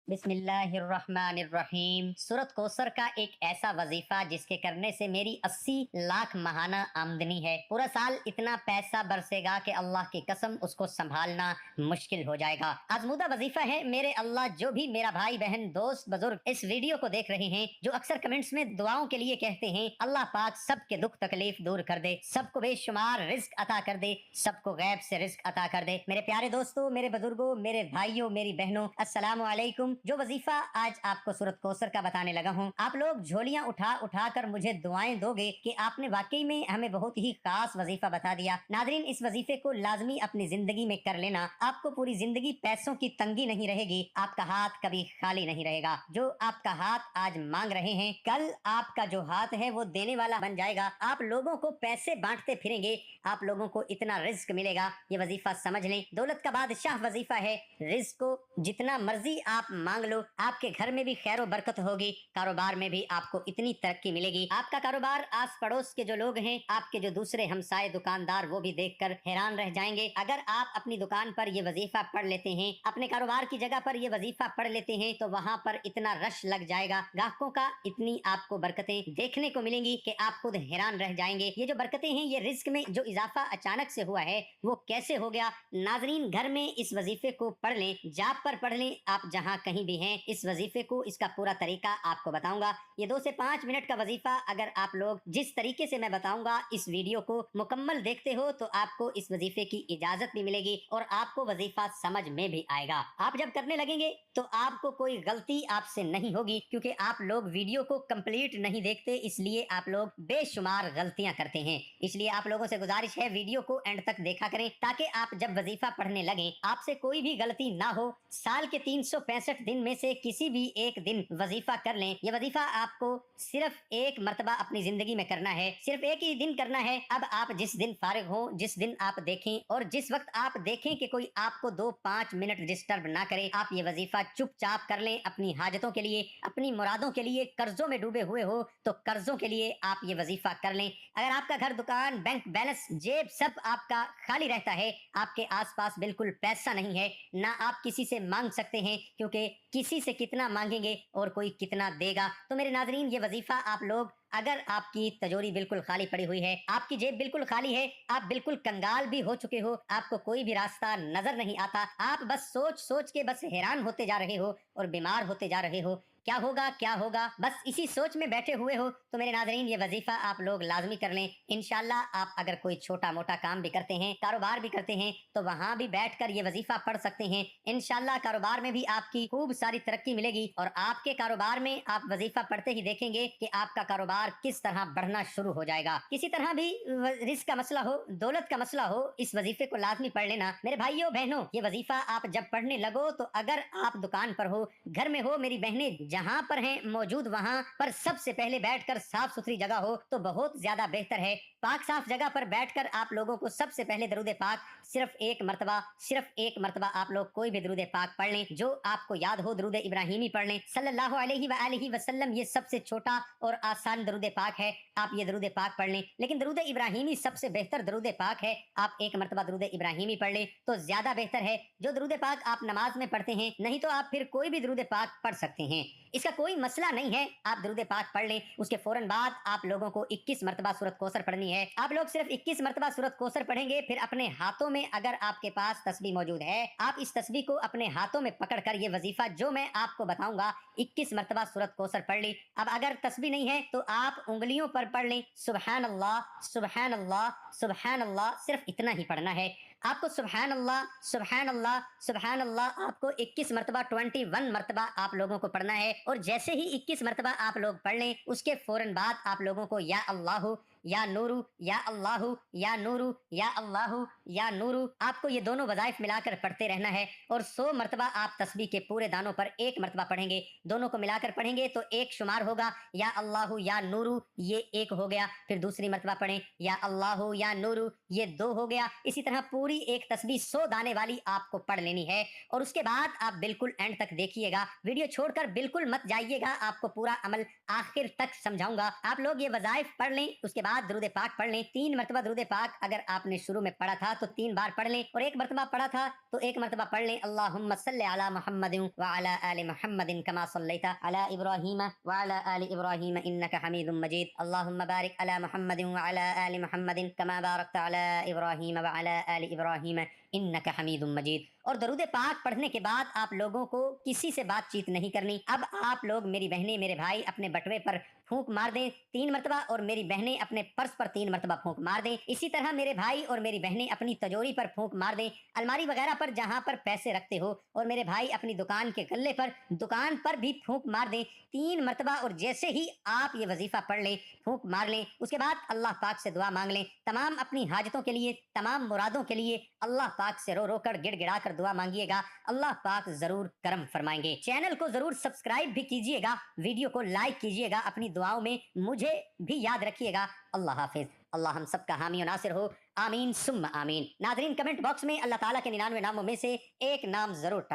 बिस्मिल्लाहिर्रहमानिर्रहीम। सूरत कौसर का एक ऐसा वजीफा जिसके करने से मेरी 80 लाख माहाना आमदनी है। पूरा साल इतना पैसा बरसेगा कि अल्लाह की कसम उसको संभालना मुश्किल हो जाएगा। आजमूदा वजीफा है मेरे अल्लाह। जो भी मेरा भाई बहन दोस्त बुजुर्ग इस वीडियो को देख रहे हैं, जो अक्सर कमेंट्स में दुआओं के लिए कहते हैं, अल्लाह पाक सबके दुख तकलीफ दूर कर दे, सबको बेशुमार रिस्क अता कर दे, सबको गैब से रिस्क अता कर दे। मेरे प्यारे दोस्तों, मेरे बुजुर्गों, मेरे भाइयों, मेरी बहनों, अस्सलाम वालेकुम। जो वजीफा आज आपको सूरत कौसर का बताने लगा हूँ, आप लोग झोलियां उठा उठा कर मुझे दुआएं दोगे कि आपने वाकई में हमें बहुत ही खास वजीफा बता दिया। नादरीन, इस वजीफे को लाजमी अपनी जिंदगी में कर लेना। आपको पूरी जिंदगी पैसों की तंगी नहीं रहेगी, आपका हाथ कभी खाली नहीं रहेगा। जो आपका हाथ आज मांग रहे हैं, कल आपका जो हाथ है वो देने वाला बन जाएगा। आप लोगों को पैसे बांटते फिरेंगे, आप लोगों को इतना रिस्क मिलेगा। ये वजीफा समझ लें, दौलत का बादशाह वजीफा है। रिस्क को जितना मर्जी आप मांग लो, आपके घर में भी खैर बरकत होगी, कारोबार में भी आपको इतनी तरक्की मिलेगी। आपका कारोबार आस पड़ोस के जो लोग हैं, आपके जो दूसरे हमसाए दुकानदार, वो भी देखकर हैरान रह जाएंगे। अगर आप अपनी दुकान पर ये वजीफा पढ़ लेते हैं, अपने कारोबार की जगह पर ये वजीफा पढ़ लेते हैं, तो वहां पर इतना रश लग जाएगा, ग्राहकों का इतनी आपको बरकतें देखने को मिलेंगी कि आप खुद हैरान रह जाएंगे। ये जो बरकतें हैं, ये रिस्क में जो इजाफा अचानक से हुआ है वो कैसे हो गया। नाजरीन, घर में इस वजीफे को पढ़ लें, जाप पर पढ़ लें, आप जहां कहीं भी हैं, इस वजीफे को, इसका पूरा तरीका आपको बताऊंगा। ये 2 से 5 मिनट का वजीफा अगर आप लोग जिस तरीके से मैं बताऊंगा इस वीडियो को मुकम्मल देखते हो, तो आपको इस वजीफे की इजाजत भी मिलेगी और आपको वजीफा समझ में भी आएगा। आप जब करने लगेंगे तो आपको कोई गलती आपसे नहीं होगी, क्योंकि आप लोग वीडियो को कंप्लीट नहीं देखते, इसलिए आप लोग बेशुमार गलतियां करते हैं। इसलिए आप लोगों से गुजारिश है, वीडियो को एंड तक देखा करें, ताकि आप जब वजीफा पढ़ने लगे आपसे कोई भी गलती ना हो। साल के 365 दिन में से किसी भी एक दिन वजीफा कर लें। यह वजीफा आपको सिर्फ एक मर्तबा अपनी जिंदगी में करना है, सिर्फ एक ही दिन करना है। अब आप जिस दिन फारिग हो, जिस दिन आप देखें, और जिस वक्त आप देखें कि कोई आपको 2-5 मिनट डिस्टर्ब ना करे, आप ये वजीफा चुपचाप कर लें। अपनी हाजतों के लिए, अपनी मुरादों के लिए, कर्जों में डूबे हुए हो तो कर्जों के लिए आप ये वजीफा कर लें। अगर आपका घर, दुकान, बैंक बैलेंस, जेब सब आपका खाली रहता है, आपके आसपास बिल्कुल पैसा नहीं है, ना आप किसी से मांग सकते हैं, क्योंकि किसी से कितना मांगेंगे और कोई कितना देगा। तो मेरे नाजरीन, ये वजीफा आप लोग, अगर आपकी तिजोरी बिल्कुल खाली पड़ी हुई है, आपकी जेब बिल्कुल खाली है, आप बिल्कुल कंगाल भी हो चुके हो, आपको कोई भी रास्ता नजर नहीं आता, आप बस सोच सोच के बस हैरान होते जा रहे हो और बीमार होते जा रहे हो, क्या होगा क्या होगा, बस इसी सोच में बैठे हुए हो, तो मेरे नाजरीन, ये वजीफा आप लोग लाजमी कर लें। इंशाल्लाह आप अगर कोई छोटा मोटा काम भी करते हैं, कारोबार भी करते हैं, तो वहां भी बैठकर ये वजीफा पढ़ सकते हैं। इंशाल्लाह कारोबार में भी आपकी खूब सारी तरक्की मिलेगी और आपके कारोबार में आप वजीफा पढ़ते ही देखेंगे कि आपका कारोबार किस तरह बढ़ना शुरू हो जाएगा। किसी तरह भी रिस्क का मसला हो, दौलत का मसला हो, इस वजीफे को लाजमी पढ़ लेना। मेरे भाइयों बहनों, ये वजीफा आप जब पढ़ने लगो, तो अगर आप दुकान पर हो, घर में हो, मेरी बहनें जहां पर हैं मौजूद, वहां पर सबसे पहले बैठकर साफ सुथरी जगह हो तो बहुत ज्यादा बेहतर है। पाक साफ जगह पर बैठकर आप लोगों को सबसे पहले दरूद पाक सिर्फ एक मर्तबा आप लोग कोई भी दरूद पाक पढ़ लें, जो आपको याद हो। दरूद इब्राहिमी पढ़ लें, सल्लल्लाहु अलैहि वसल्लम, ये सबसे छोटा और आसान दरूद पाक है, आप ये दरूद पाक पढ़ लें। लेकिन दरूद इब्राहिमी सबसे बेहतर दरूद पाक है, आप एक मर्तबा दरूद इब्राहिमी पढ़ लें तो ज्यादा बेहतर है। जो दरूद पाक आप नमाज में पढ़ते हैं, नहीं तो आप फिर कोई भी दरूद पाक पढ़ सकते हैं, इसका कोई मसला नहीं है। आप दरूद पाक पढ़ लें, उसके फौरन बाद आप लोगों को 21 मर्तबा सूरत कौसर पढ़नी है। आप लोग सिर्फ 21 मर्तबा सूरत कौसर पढ़ेंगे, फिर अपने हाथों में, अगर आपके पास तस्बीह मौजूद है, आप इस तस्बीह को अपने हाथों में पकड़कर ये वजीफा जो मैं आपको बताऊंगा 21 मर्तबा सूरत कौसर पढ़ ली। अब अगर तस्बीह नहीं है तो आप उंगलियों पर पढ़ लें, सुबहान अल्लाह सुबहान अल्लाह सुबहान अल्लाह, सिर्फ इतना ही पढ़ना है आपको। सुबहान अल्लाह सुबहान अल्लाह सुबहान अल्लाह आपको 21 मर्तबा 21 मर्तबा आप लोगों को पढ़ना है। और जैसे ही 21 मर्तबा आप लोग पढ़ लें, उसके फौरन बाद आप लोगों को या अल्लाह या नूरू, या अल्लाह या नूरू, या अल्लाह या नूरू, आपको ये दोनों वज़ाइफ मिलाकर पढ़ते रहना है। और 100 मर्तबा आप तस्बीह के पूरे दानों पर एक मर्तबा पढ़ेंगे, दोनों को मिलाकर पढ़ेंगे तो एक शुमार होगा, या अल्लाह या नूरू, ये एक हो गया। फिर दूसरी मर्तबा पढ़ें, या अल्लाह या नूरू, ये 2 हो गया। इसी तरह पूरी एक तस्बीह 100 दाने वाली आपको पढ़ लेनी है। और उसके बाद आप बिल्कुल एंड तक देखिएगा, वीडियो छोड़कर बिल्कुल मत जाइएगा, आपको पूरा अमल आखिर तक समझाऊंगा। आप लोग ये वज़ाइफ पढ़ लें, उसके بعد दरूद पाक पढ़ लें। 3 मरतबा दरूद पाक अगर आपने शुरू में पढ़ा था तो 3 बार पढ़ लें, और 1 मरतबा पढ़ा था तो 1 मरतबा पढ़ लें। अल्लाहुम्मा सल्लि अला मुहम्मदिन व अला आलि मुहम्मदिन कमा सल्लैता अला इब्राहीम व अला आलि इब्राहीम इन्नका हमीदुम मजीद। अल्लाहुम्मा बारिक अला मुहम्मदिन व अला आलि मुहम्मदिन कमा बारकता अला इब्राहीम व अला आलि इब्राहीम इन्नका हमीदुम मजीद। और दरूद पाक पढ़ने के बाद आप लोगों को किसी से बातचीत नहीं करनी। अब आप लोग, मेरी बहनें मेरे भाई, अपने बटवे पर फूंक मार दें 3 मरतबा, और मेरी बहनें अपने पर्स पर 3 मरतबा फूंक मार दें। इसी तरह मेरे भाई और मेरी बहनें अपनी तिजोरी पर फूंक मार दें, अलमारी वगैरह पर जहां पर पैसे रखते हो, और मेरे भाई अपनी दुकान के गल्ले पर, दुकान पर भी फूंक मार दें 3 मरतबा। और जैसे ही आप ये वजीफा पढ़ लें, फूंक मार लें, उसके बाद अल्लाह पाक से दुआ मांग लें। तमाम अपनी हाजतों के लिए, तमाम मुरादों के लिए अल्लाह पाक से रो रो कर, गिड़गिड़ा कर दुआ मांगिएगा। अल्लाह पाक जरूर करम फरमाएंगे। चैनल को जरूर सब्सक्राइब भी कीजिएगा, वीडियो को लाइक कीजिएगा, अपनी दुआओं में मुझे भी याद रखिएगा। अल्लाह हाफिज। अल्लाह हम सब का हामी और नासिर हो। आमीन सुम्मा आमीन। नाज़रीन, कमेंट बॉक्स में अल्लाह ताला के 99 नामों में से एक नाम जरूर टाइप